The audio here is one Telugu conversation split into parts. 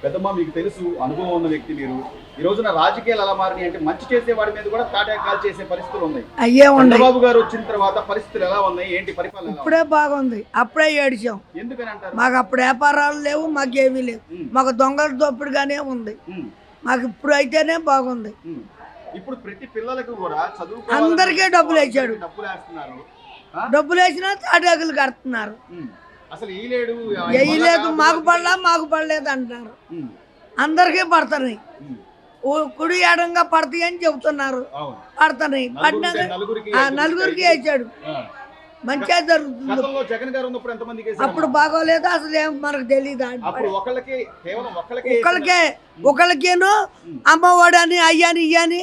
పెద్దమ్మ మీకు తెలుసు, అనుభవం ఉన్న వ్యక్తి మీరు. ఈ రోజున రాజకీయాలు ఎలా మారినాయి అంటే మంచి చేసే వాడి మీద కూడా తాటాకాలు చేసే పరిస్థితులు ఉన్నాయి. చంద్రబాబు గారు వచ్చిన తర్వాత పరిస్థితులు ఎలా ఉన్నాయి, ఏంటి పరిపాలన? ఇప్పుడే బాగుంది, అప్పుడే ఏడిచాం. ఎందుకని అంటారు? మాకు అప్పుడు వ్యాపారాలు లేవు, మాకేమీ లేవు. మాకు దొంగల దోపిడిగానే ఉంది. మాకు ఇప్పుడు అయితేనే బాగుంది. ఇప్పుడు ప్రతి పిల్లలకు కూడా చదువు అందరికీ డబ్బులు వేసాడు. డబ్బులు వేసినా తాటాకులు కడుతున్నారు. అసలు వేయలేదు, మాకు పడలేదు అంటున్నారు. అందరికీ పడుతున్నాయి, కుడి ఎడంగా పడతాయి అని చెబుతున్నారు. పడుతున్నాయి, పడినాక నలుగురికి వేసాడు. మంచిగా జరుగుతుంది. అప్పుడు బాగోలేదు, అసలు ఏం మనకు తెలియదు. ఒకరికేను అమ్మఒడి అని అయ్యని ఇయ్యని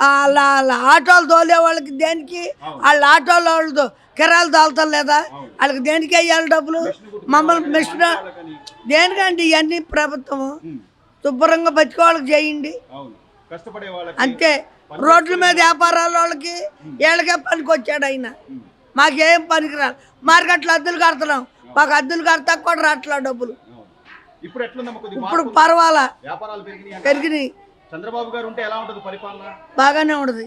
వాళ్ళ ఆటోలు తోలే వాళ్ళకి దేనికి, వాళ్ళ ఆటోల వాళ్ళు కిరాలు తోలుతారు లేదా, వాళ్ళకి దేనికి వేయాలి డబ్బులు? మమ్మల్ని మిషన్ దేనికండి ఇవన్నీ ప్రభుత్వము శుభ్రంగా బతికోవాళ్ళకి చేయండి అంతే. రోడ్ల మీద వ్యాపారాల వాళ్ళకి వీళ్ళకే పనికి వచ్చాడు ఆయన. మాకేం పనికిరాదు. మార్కెట్లో అద్దెలు కడుతున్నాం, మాకు అద్దెలు కడతా కూడా రాట్లా డబ్బులు. ఇప్పుడు పర్వాలా, పెరిగినాయి. చంద్రబాబు గారు ఉంటే ఎలా ఉంటుంది పరిపాలన? బాగానే ఉంటుంది.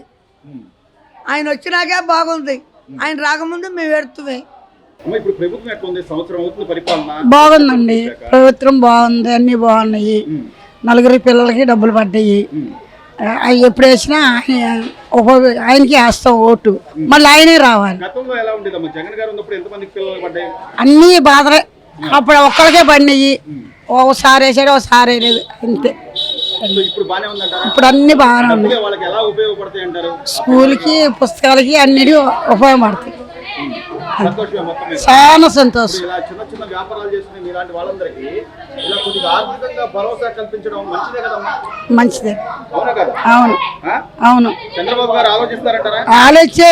ఆయన వచ్చినాకే బాగుంది, ఆయన రాకముందు మేము ఎడుతున్నాయి. బాగుందండి, ప్రభుత్వం బాగుంది, అన్ని బాగున్నాయి. నలుగురి పిల్లలకి డబ్బులు పడ్డాయి. ఎప్పుడు వేసినా ఆయనకి వేస్తాం ఓటు, మళ్ళీ ఆయనే రావాలి. అన్ని బాధలే. అప్పుడు ఒక్కరికే పడినాయి, ఒకసారి వేసాడు ఒకసారి వేయలేదు అంతే. ఇప్పుడు అన్ని బాగానే ఉన్నాయి. స్కూల్కి పుస్తకాలకి అన్నిటి ఉపయోగపడతాయి. చాలా సంతోషం. మంచిదే. అవును అవును, ఆలోచే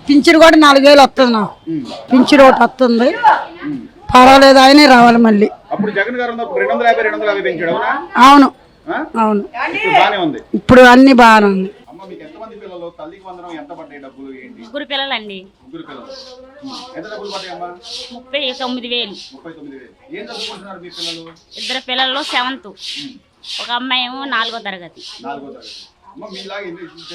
పింఛను కూడా 4000 వస్తుంది. నాకు పింఛను ఒకటి వస్తుంది, పర్వాలేదు, ఆయనే రావాలి మళ్ళీ. అవును అవును, ఇప్పుడు అన్ని బాగానే ఉంది. ముగ్గురు పిల్లలండి. 39,000. ఇద్దరు పిల్లలు 7th, ఒక అమ్మాయి ఏమో 4వ తరగతి.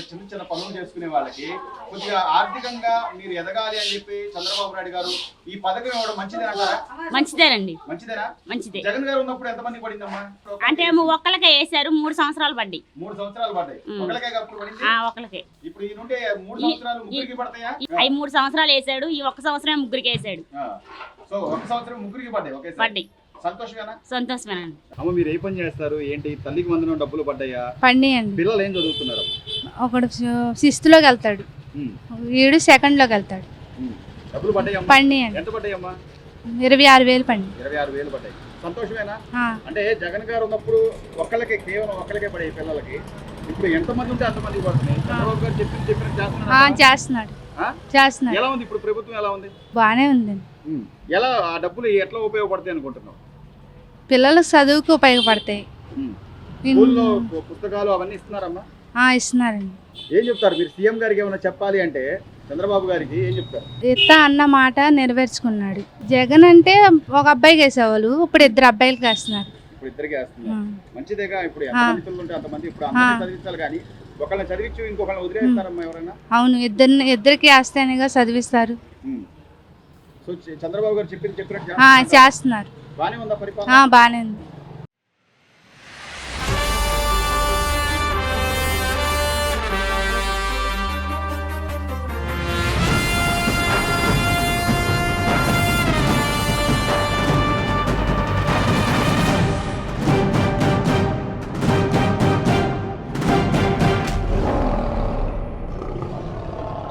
చిన్న చిన్న పనులు చేసుకునే వాళ్ళకి కొద్దిగా ఆర్థికంగా మీరు ఎదగాలి అని చెప్పి చంద్రబాబు నాయుడు గారు ఈ పథకం ఇవ్వడం మంచిదేనంటారా? మంచిదేనండి. మంచిదేనా? మంచిదే. జగన్ జగన్ గారు ఉన్నప్పుడు ఎంత మంది పడిందమ్మా? అంటే ఒక్కలకే వేసారు, 3 సంవత్సరాలు పడ్డాయి. 3 సంవత్సరాలు పడ్డాయి. ఒకలకే అప్పుడు పడింది. ఒకలకే. ఇప్పుడు ఈ నుండి 3 సంవత్సరాలు ముగ్గురికి పడతాయా? అవి 3 సంవత్సరాలు వేసాడు, ఈ 1 సంవత్సరం ముగ్గురికి వేసాడు. సో 1 సంవత్సరం ముగ్గురికి పడ్డాయి. ఓకే, పడ్డాయి. సంతోషమేనా? సంతోషమేనండి. అమ్మ మీరు ఏ పని చేస్తారు ఏంటి? తల్లికి వందనం డబ్బులు పడ్డాయా? పడినాయండి. పిల్లలు ఏం చదువుతున్నారు? ఒకడు 6th వెళ్తాడు, వీడు 2nd వెళ్తాడు. డబ్బులు పడ్డాయా? పడినాయండి. ఎంత పడ్డాయమ్మా? 26,000 పడినాయి. 26,000 పడ్డాయి. సంతోషమేనా? అంటే జగన్ గారు ఉన్నప్పుడు కేవలం ఒక్కలకే పడే పిల్లలకి ఇప్పుడు ఎంతమంది ఉంటే అంతమందికి పడుతున్నాయి. చంద్రబాబు గారు చేస్తున్నాడు. ఎలా ఉంది ఇప్పుడు ప్రభుత్వం? ఎలా ఉంది? బాగానే ఉందండి. ఎలా ఆ డబ్బులు ఎట్లా ఉపయోగపడతాయి అనుకుంటున్నావు? పిల్లలకు చదువుకు ఉపయోగపడతాయి. పుస్తకాలు అవన్నీ ఇస్తున్నారమ్మా? ఇస్తున్నారండి. ఏం చెప్తారు మీరు? సీఎం గారికి ఏమైనా చెప్పాలి అంటే చంద్రబాబు గారికి ఏం చెప్తారు? ఇస్తా అన్న మాట నెరవేర్చుకున్నాడు. జగన్ అంటే ఒక అబ్బాయికి వేసేవాళ్ళు, ఇప్పుడు 2 అబ్బాయిలకి వేస్తున్నారు. ఇప్పుడు ఇద్దరికి వేస్తున్నారు. మంచిదేగా. ఇప్పుడు ఎంతమంది పిల్లలు ఉంటే అంతమంది ఇప్పుడు అందరినీ చదివించాలి కానీ ఒకళ్ళని చదివించి ఇంకొకళ్ళని వదిలేస్తారమ్మా ఎవరైనా? అవును, ఇద్దరికి వేస్తేనేగా చదివిస్తారు. సో చంద్రబాబు గారు చెప్పినట్టు చేస్తున్నారు. బాగానే ఉందా పరిపాలన? బాగానే ఉంది.